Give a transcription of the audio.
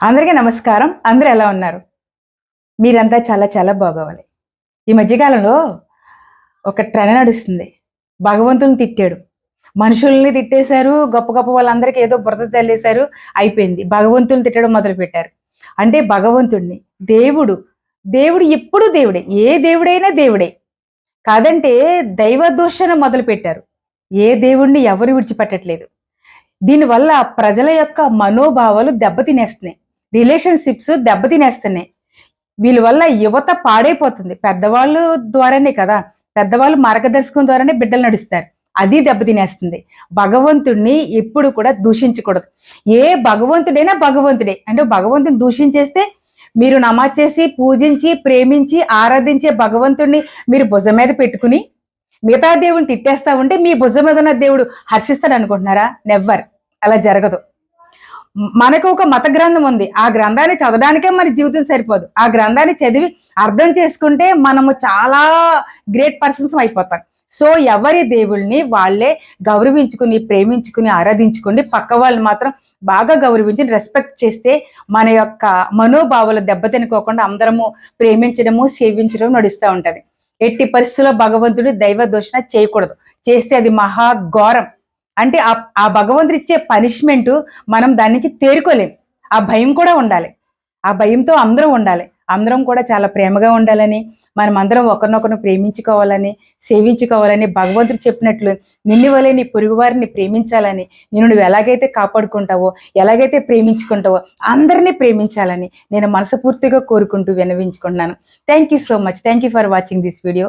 అందరికీ నమస్కారం. అందరూ ఎలా ఉన్నారు? మీరంతా చాలా చాలా బాగోవాలి. ఈ మధ్య కాలంలో ఒక ట్రెండ్ నడుస్తుంది. భగవంతుడిని తిట్టాడు. మనుషుల్ని తిట్టేశారు. గొప్ప గొప్ప వాళ్ళందరికీ ఏదో బురద జల్లేశారు. అయిపోయింది. భగవంతుడిని తిట్టడం మొదలుపెట్టారు. అంటే భగవంతుడిని, దేవుడు, దేవుడు ఎప్పుడూ దేవుడే. ఏ దేవుడైనా దేవుడే. కాదంటే దైవ దూషణ మొదలుపెట్టారు. ఏ దేవుడిని ఎవరు విడిచిపెట్టట్లేదు. దీనివల్ల ప్రజల యొక్క మనోభావాలు దెబ్బతినేస్తున్నాయి. రిలేషన్‌షిప్స్ దెబ్బతినేస్తున్నాయి. వీళ్ళ వల్ల యువత పాడైపోతుంది. పెద్దవాళ్ళు ద్వారానే కదా! పెద్దవాళ్ళు మార్గదర్శకం ద్వారానే బిడ్డలు నడుస్తారు. అది దెబ్బతినేస్తుంది. భగవంతుడిని ఎప్పుడు కూడా దూషించకూడదు. ఏ భగవంతుడైనా భగవంతుడే. అంటే భగవంతుడిని దూషించేస్తే మీరు నమాజ్ చేసి, పూజించి, ప్రేమించి, ఆరాధించే భగవంతుడిని మీరు భుజం మీద పెట్టుకుని, మిగతా దేవుడిని తిట్టేస్తా ఉంటే మీ భుజం మీద ఉన్న దేవుడు హర్షిస్తాడనుకుంటున్నారా? నెవ్వర్. అలా జరగదు. మనకు ఒక మత గ్రంథం ఉంది. ఆ గ్రంథాన్ని చదవడానికే మన జీవితం సరిపోదు. ఆ గ్రంథాన్ని చదివి అర్థం చేసుకుంటే మనము చాలా గ్రేట్ పర్సన్స్ అయిపోతాం. సో ఎవరి దేవుళ్ళని వాళ్ళే గౌరవించుకుని, ప్రేమించుకుని, ఆరాధించుకోండి. పక్క వాళ్ళు మాత్రం బాగా గౌరవించి రెస్పెక్ట్ చేస్తే మన యొక్క మనోభావాలు దెబ్బతినుకోకుండా అందరము ప్రేమించడము, సేవించడం నడుస్తూ ఉంటది. ఎట్టి పరిస్థితుల్లో భగవంతుడి దైవ దూషణ చేయకూడదు. చేస్తే అది మహా ఘోరం. అంటే ఆ భగవంతుడు ఇచ్చే పనిష్మెంట్ మనం దాని నుంచి తేరుకోలేం. ఆ భయం కూడా ఉండాలి. ఆ భయంతో అందరం ఉండాలి. అందరం కూడా చాలా ప్రేమగా ఉండాలని, మనం అందరం ఒకరినొకరిని ప్రేమించుకోవాలని, సేవించుకోవాలని భగవంతుడు చెప్పినట్లు నిన్ను వలె నీ పొరుగువారిని ప్రేమించాలని, నిన్ను నువ్వు ఎలాగైతే కాపాడుకుంటావో, ఎలాగైతే ప్రేమించుకుంటావో అందరినీ ప్రేమించాలని నేను మనస్ఫూర్తిగా కోరుకుంటూ విన్నవించుకుంటున్నాను. Thank you so much. Thank you for watching this video.